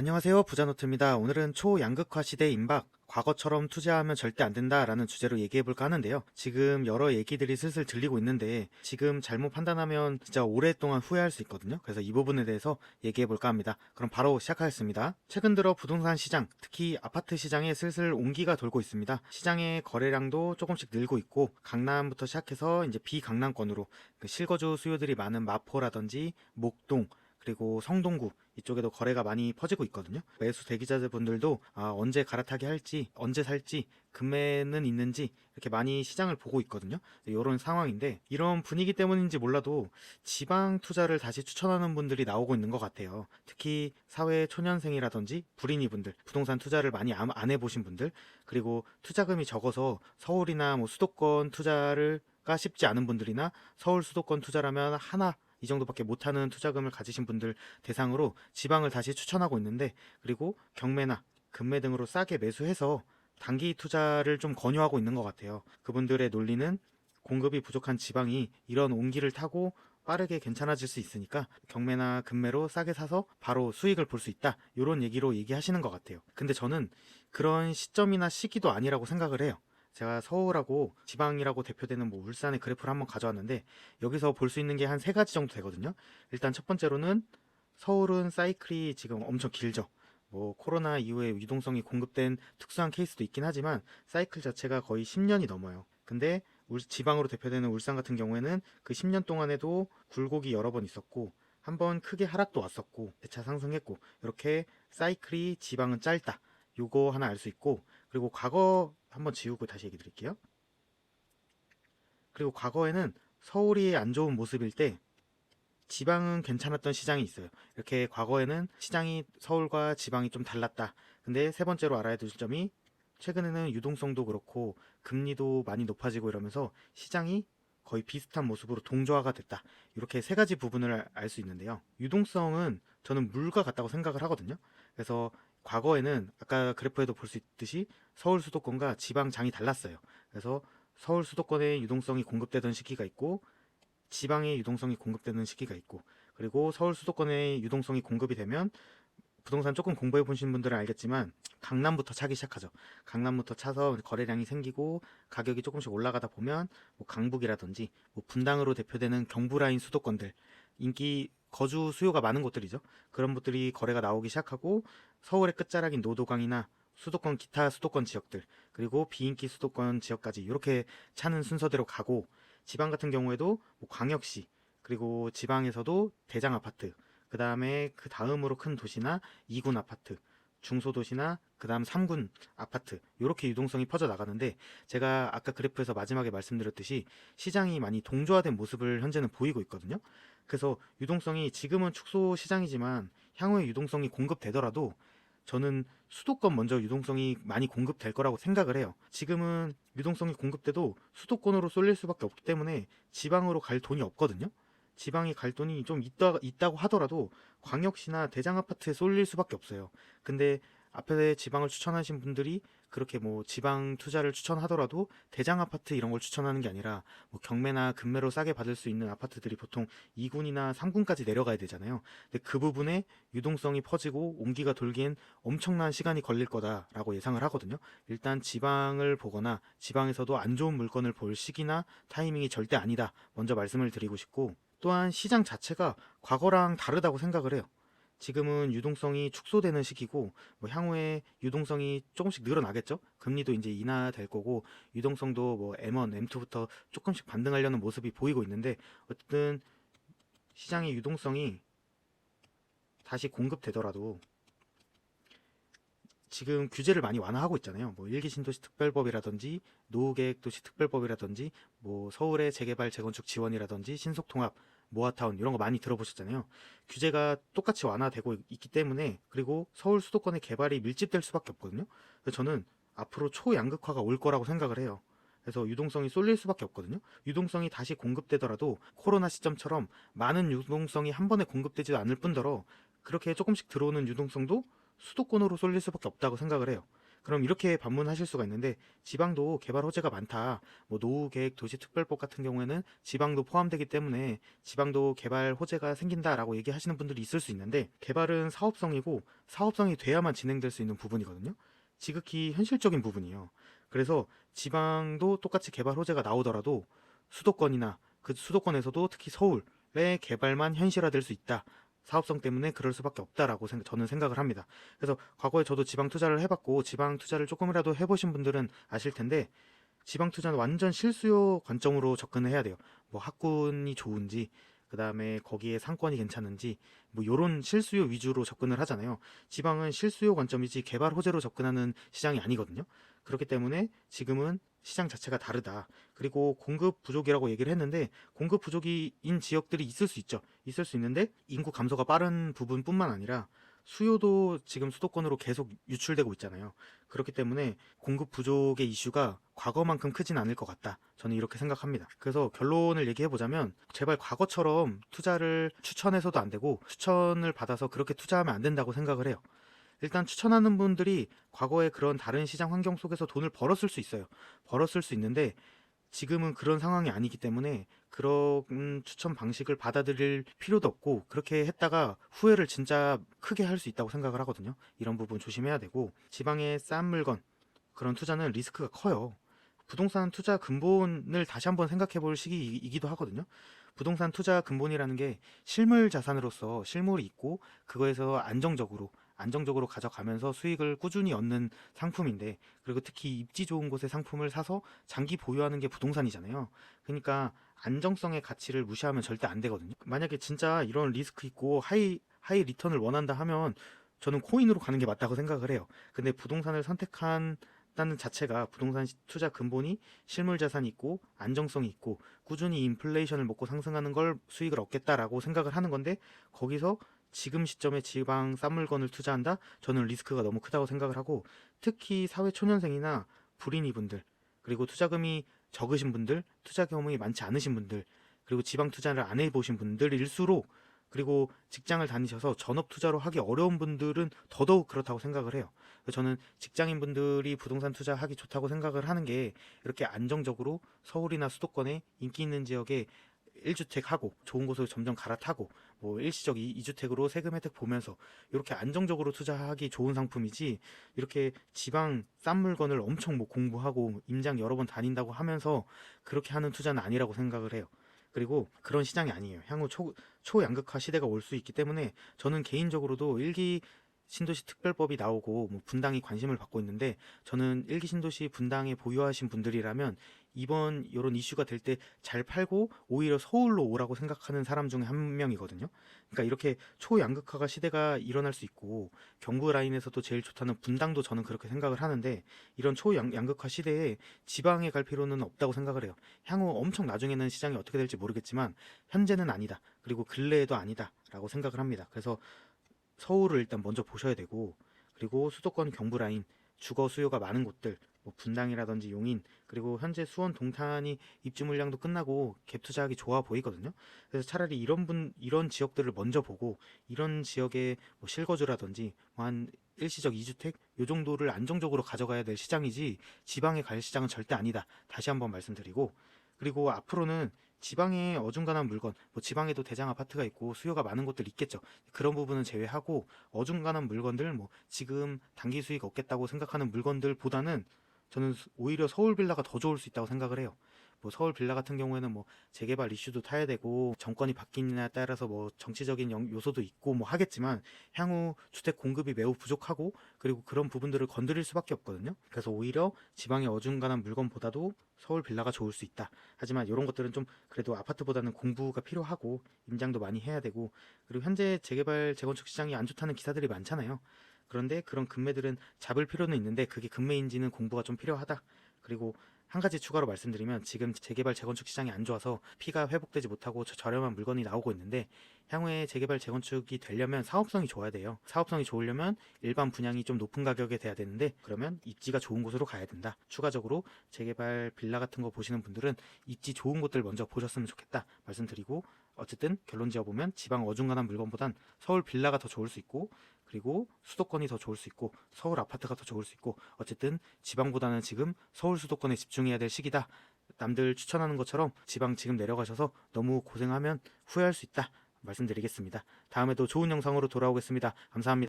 안녕하세요. 부자노트입니다. 오늘은 초양극화 시대 임박, 과거처럼 투자하면 절대 안 된다라는 주제로 얘기해볼까 하는데요. 지금 여러 얘기들이 슬슬 들리고 있는데 지금 잘못 판단하면 진짜 오랫동안 후회할 수 있거든요. 그래서 이 부분에 대해서 얘기해볼까 합니다. 그럼 바로 시작하겠습니다. 최근 들어 부동산 시장, 특히 아파트 시장에 슬슬 온기가 돌고 있습니다. 시장의 거래량도 조금씩 늘고 있고 강남부터 시작해서 이제 비강남권으로 그 실거주 수요들이 많은 마포라든지 목동, 그리고 성동구 이쪽에도 거래가 많이 퍼지고 있거든요. 매수 대기자분들도 언제 갈아타게 할지, 언제 살지, 금매는 있는지 이렇게 많이 시장을 보고 있거든요. 이런 상황인데 이런 분위기 때문인지 몰라도 지방 투자를 다시 추천하는 분들이 나오고 있는 것 같아요. 특히 사회 초년생이라든지 불인이 분들, 부동산 투자를 많이 안 해보신 분들, 그리고 투자금이 적어서 서울이나 뭐 수도권 투자를 가 쉽지 않은 분들이나 서울 수도권 투자라면 하나 이 정도밖에 못하는 투자금을 가지신 분들 대상으로 지방을 다시 추천하고 있는데, 그리고 경매나 금매 등으로 싸게 매수해서 단기 투자를 좀 권유하고 있는 것 같아요. 그분들의 논리는 공급이 부족한 지방이 이런 온기를 타고 빠르게 괜찮아질 수 있으니까 경매나 금매로 싸게 사서 바로 수익을 볼 수 있다, 이런 얘기로 얘기하시는 것 같아요. 근데 저는 그런 시점이나 시기도 아니라고 생각을 해요. 제가 서울하고 지방이라고 대표되는 뭐 울산의 그래프를 한번 가져왔는데, 여기서 볼 수 있는 게 한 세 가지 정도 되거든요. 일단 첫 번째로는 서울은 사이클이 지금 엄청 길죠. 뭐 코로나 이후에 유동성이 공급된 특수한 케이스도 있긴 하지만 사이클 자체가 거의 10년이 넘어요. 근데 지방으로 대표되는 울산 같은 경우에는 그 10년 동안에도 굴곡이 여러 번 있었고, 한 번 크게 하락도 왔었고 재차 상승했고, 이렇게 사이클이 지방은 짧다, 요거 하나 알 수 있고, 그리고 과거 한번 지우고 다시 얘기 드릴게요. 그리고 과거에는 서울이 안 좋은 모습일 때 지방은 괜찮았던 시장이 있어요. 이렇게 과거에는 시장이 서울과 지방이 좀 달랐다. 근데 세 번째로 알아야 될 점이, 최근에는 유동성도 그렇고 금리도 많이 높아지고 이러면서 시장이 거의 비슷한 모습으로 동조화가 됐다. 이렇게 세 가지 부분을 알 수 있는데요. 유동성은 저는 물과 같다고 생각을 하거든요. 그래서 과거에는 아까 그래프에도 볼 수 있듯이 서울 수도권과 지방 장이 달랐어요. 그래서 서울 수도권에 유동성이 공급되던 시기가 있고 지방에 유동성이 공급되는 시기가 있고, 그리고 서울 수도권에 유동성이 공급이 되면 부동산 조금 공부해 보신 분들은 알겠지만 강남부터 차기 시작하죠. 강남부터 차서 거래량이 생기고 가격이 조금씩 올라가다 보면 뭐 강북이라든지 뭐 분당으로 대표되는 경부라인 수도권들, 인기 거주 수요가 많은 곳들이죠. 그런 곳들이 거래가 나오기 시작하고, 서울의 끝자락인 노도강이나 수도권 기타 수도권 지역들, 그리고 비인기 수도권 지역까지 이렇게 차는 순서대로 가고, 지방 같은 경우에도 뭐 광역시, 그리고 지방에서도 대장 아파트, 그 다음에 그 다음으로 큰 도시나 2군 아파트, 중소도시나 그 다음 3군 아파트, 이렇게 유동성이 퍼져 나가는데, 제가 아까 그래프에서 마지막에 말씀드렸듯이 시장이 많이 동조화된 모습을 현재는 보이고 있거든요. 그래서 유동성이 지금은 축소 시장이지만 향후에 유동성이 공급되더라도 저는 수도권 먼저 유동성이 많이 공급될 거라고 생각을 해요. 지금은 유동성이 공급돼도 수도권으로 쏠릴 수밖에 없기 때문에 지방으로 갈 돈이 없거든요. 지방에 갈 돈이 좀 있다고 하더라도 광역시나 대장 아파트에 쏠릴 수밖에 없어요. 근데 앞에 지방을 추천하신 분들이 그렇게 뭐 지방 투자를 추천하더라도 대장 아파트 이런 걸 추천하는 게 아니라 뭐 경매나 금매로 싸게 받을 수 있는 아파트들이 보통 2군이나 3군까지 내려가야 되잖아요. 근데 그 부분에 유동성이 퍼지고 온기가 돌기엔 엄청난 시간이 걸릴 거다라고 예상을 하거든요. 일단 지방을 보거나 지방에서도 안 좋은 물건을 볼 시기나 타이밍이 절대 아니다, 먼저 말씀을 드리고 싶고, 또한 시장 자체가 과거랑 다르다고 생각을 해요. 지금은 유동성이 축소되는 시기고, 뭐 향후에 유동성이 조금씩 늘어나겠죠. 금리도 이제 인하될 거고, 유동성도 뭐 M1, M2부터 조금씩 반등하려는 모습이 보이고 있는데, 어쨌든 시장의 유동성이 다시 공급되더라도 지금 규제를 많이 완화하고 있잖아요. 뭐 일기 신도시 특별법이라든지 노후계획 도시 특별법이라든지 뭐 서울의 재개발 재건축 지원이라든지 신속통합 모아타운 이런 거 많이 들어보셨잖아요. 규제가 똑같이 완화되고 있기 때문에, 그리고 서울 수도권의 개발이 밀집될 수밖에 없거든요. 그래서 저는 앞으로 초양극화가 올 거라고 생각을 해요. 그래서 유동성이 쏠릴 수밖에 없거든요. 유동성이 다시 공급되더라도 코로나 시점처럼 많은 유동성이 한 번에 공급되지 않을 뿐더러 그렇게 조금씩 들어오는 유동성도 수도권으로 쏠릴 수밖에 없다고 생각을 해요. 그럼 이렇게 반문하실 수가 있는데 지방도 개발 호재가 많다. 뭐 노후계획 도시특별법 같은 경우에는 지방도 포함되기 때문에 지방도 개발 호재가 생긴다라고 얘기하시는 분들이 있을 수 있는데 개발은 사업성이고 사업성이 돼야만 진행될 수 있는 부분이거든요. 지극히 현실적인 부분이에요. 그래서 지방도 똑같이 개발 호재가 나오더라도 수도권이나 그 수도권에서도 특히 서울의 개발만 현실화될 수 있다. 사업성 때문에 그럴 수밖에 없다라고 저는 생각을 합니다. 그래서 과거에 저도 지방 투자를 해봤고 지방 투자를 조금이라도 해보신 분들은 아실 텐데 지방 투자는 완전 실수요 관점으로 접근을 해야 돼요. 뭐 학군이 좋은지 그 다음에 거기에 상권이 괜찮은지 뭐 요런 실수요 위주로 접근을 하잖아요. 지방은 실수요 관점이지 개발 호재로 접근하는 시장이 아니거든요. 그렇기 때문에 지금은 시장 자체가 다르다. 그리고 공급 부족이라고 얘기를 했는데 공급 부족인 지역들이 있을 수 있죠. 있을 수 있는데 인구 감소가 빠른 부분뿐만 아니라 수요도 지금 수도권으로 계속 유출되고 있잖아요. 그렇기 때문에 공급 부족의 이슈가 과거만큼 크진 않을 것 같다. 저는 이렇게 생각합니다. 그래서 결론을 얘기해 보자면 제발 과거처럼 투자를 추천해서도 안 되고 추천을 받아서 그렇게 투자하면 안 된다고 생각을 해요. 일단 추천하는 분들이 과거에 그런 다른 시장 환경 속에서 돈을 벌었을 수 있어요. 벌었을 수 있는데 지금은 그런 상황이 아니기 때문에 그런 추천 방식을 받아들일 필요도 없고 그렇게 했다가 후회를 진짜 크게 할 수 있다고 생각을 하거든요. 이런 부분 조심해야 되고 지방의 싼 물건 그런 투자는 리스크가 커요. 부동산 투자 근본을 다시 한번 생각해 볼 시기이기도 하거든요. 부동산 투자 근본이라는 게 실물 자산으로서 실물이 있고 그거에서 안정적으로 가져가면서 수익을 꾸준히 얻는 상품인데 그리고 특히 입지 좋은 곳의 상품을 사서 장기 보유하는 게 부동산이잖아요. 그러니까 안정성의 가치를 무시하면 절대 안 되거든요. 만약에 진짜 이런 리스크 있고 하이 리턴을 원한다 하면 저는 코인으로 가는 게 맞다고 생각을 해요. 근데 부동산을 선택한다는 자체가 부동산 투자 근본이 실물 자산이 있고 안정성이 있고 꾸준히 인플레이션을 먹고 상승하는 걸 수익을 얻겠다라고 생각을 하는 건데 거기서 지금 시점에 지방 싼 물건을 투자한다? 저는 리스크가 너무 크다고 생각을 하고 특히 사회 초년생이나 불인이 분들 그리고 투자금이 적으신 분들, 투자 경험이 많지 않으신 분들 그리고 지방 투자를 안 해보신 분들일수록 그리고 직장을 다니셔서 전업 투자로 하기 어려운 분들은 더더욱 그렇다고 생각을 해요. 저는 직장인 분들이 부동산 투자하기 좋다고 생각을 하는 게 이렇게 안정적으로 서울이나 수도권에 인기 있는 지역에 1주택 하고 좋은 곳으로 점점 갈아타고 뭐 일시적 2주택으로 세금 혜택 보면서 이렇게 안정적으로 투자하기 좋은 상품이지 이렇게 지방 싼 물건을 엄청 뭐 공부하고 임장 여러 번 다닌다고 하면서 그렇게 하는 투자는 아니라고 생각을 해요. 그리고 그런 시장이 아니에요. 향후 초양극화 시대가 올 수 있기 때문에 저는 개인적으로도 일기 신도시 특별법이 나오고 뭐 분당이 관심을 받고 있는데 저는 일기 신도시 분당에 보유하신 분들이라면 이번 이런 이슈가 될 때 잘 팔고 오히려 서울로 오라고 생각하는 사람 중에 한 명이거든요. 그러니까 이렇게 초양극화가 시대가 일어날 수 있고 경부 라인에서도 제일 좋다는 분당도 저는 그렇게 생각을 하는데 이런 초양극화 시대에 지방에 갈 필요는 없다고 생각을 해요. 향후 엄청 나중에는 시장이 어떻게 될지 모르겠지만 현재는 아니다. 그리고 근래에도 아니다라고 생각을 합니다. 그래서 서울을 일단 먼저 보셔야 되고 그리고 수도권 경부 라인 주거 수요가 많은 곳들 뭐 분당이라든지 용인 그리고 현재 수원 동탄이 입주 물량도 끝나고 갭 투자하기 좋아 보이거든요. 그래서 차라리 이런 지역들을 먼저 보고 이런 지역의 뭐 실거주라든지 뭐한 일시적 2주택 요 정도를 안정적으로 가져가야 될 시장이지 지방에 갈 시장은 절대 아니다. 다시 한번 말씀드리고 그리고 앞으로는 지방에 어중간한 물건, 뭐 지방에도 대장 아파트가 있고 수요가 많은 곳들 있겠죠. 그런 부분은 제외하고 어중간한 물건들, 뭐 지금 단기 수익 얻겠다고 생각하는 물건들보다는 저는 오히려 서울 빌라가 더 좋을 수 있다고 생각을 해요. 뭐 서울 빌라 같은 경우에는 뭐 재개발 이슈도 타야 되고 정권이 바뀌느냐에 따라서 뭐 정치적인 요소도 있고 뭐 하겠지만 향후 주택 공급이 매우 부족하고 그리고 그런 부분들을 건드릴 수밖에 없거든요. 그래서 오히려 지방의 어중간한 물건보다도 서울 빌라가 좋을 수 있다. 하지만 이런 것들은 좀 그래도 아파트보다는 공부가 필요하고 임장도 많이 해야 되고 그리고 현재 재개발 재건축 시장이 안 좋다는 기사들이 많잖아요. 그런데 그런 금매들은 잡을 필요는 있는데 그게 금매인지는 공부가 좀 필요하다. 그리고 한 가지 추가로 말씀드리면 지금 재개발 재건축 시장이 안 좋아서 피가 회복되지 못하고 저렴한 물건이 나오고 있는데 향후에 재개발 재건축이 되려면 사업성이 좋아야 돼요. 사업성이 좋으려면 일반 분양이 좀 높은 가격에 돼야 되는데 그러면 입지가 좋은 곳으로 가야 된다. 추가적으로 재개발 빌라 같은 거 보시는 분들은 입지 좋은 곳들 먼저 보셨으면 좋겠다 말씀드리고 어쨌든 결론 지어보면 지방 어중간한 물건보단 서울 빌라가 더 좋을 수 있고 그리고 수도권이 더 좋을 수 있고 서울 아파트가 더 좋을 수 있고 어쨌든 지방보다는 지금 서울 수도권에 집중해야 될 시기다. 남들 추천하는 것처럼 지방 지금 내려가셔서 너무 고생하면 후회할 수 있다. 말씀드리겠습니다. 다음에도 좋은 영상으로 돌아오겠습니다. 감사합니다.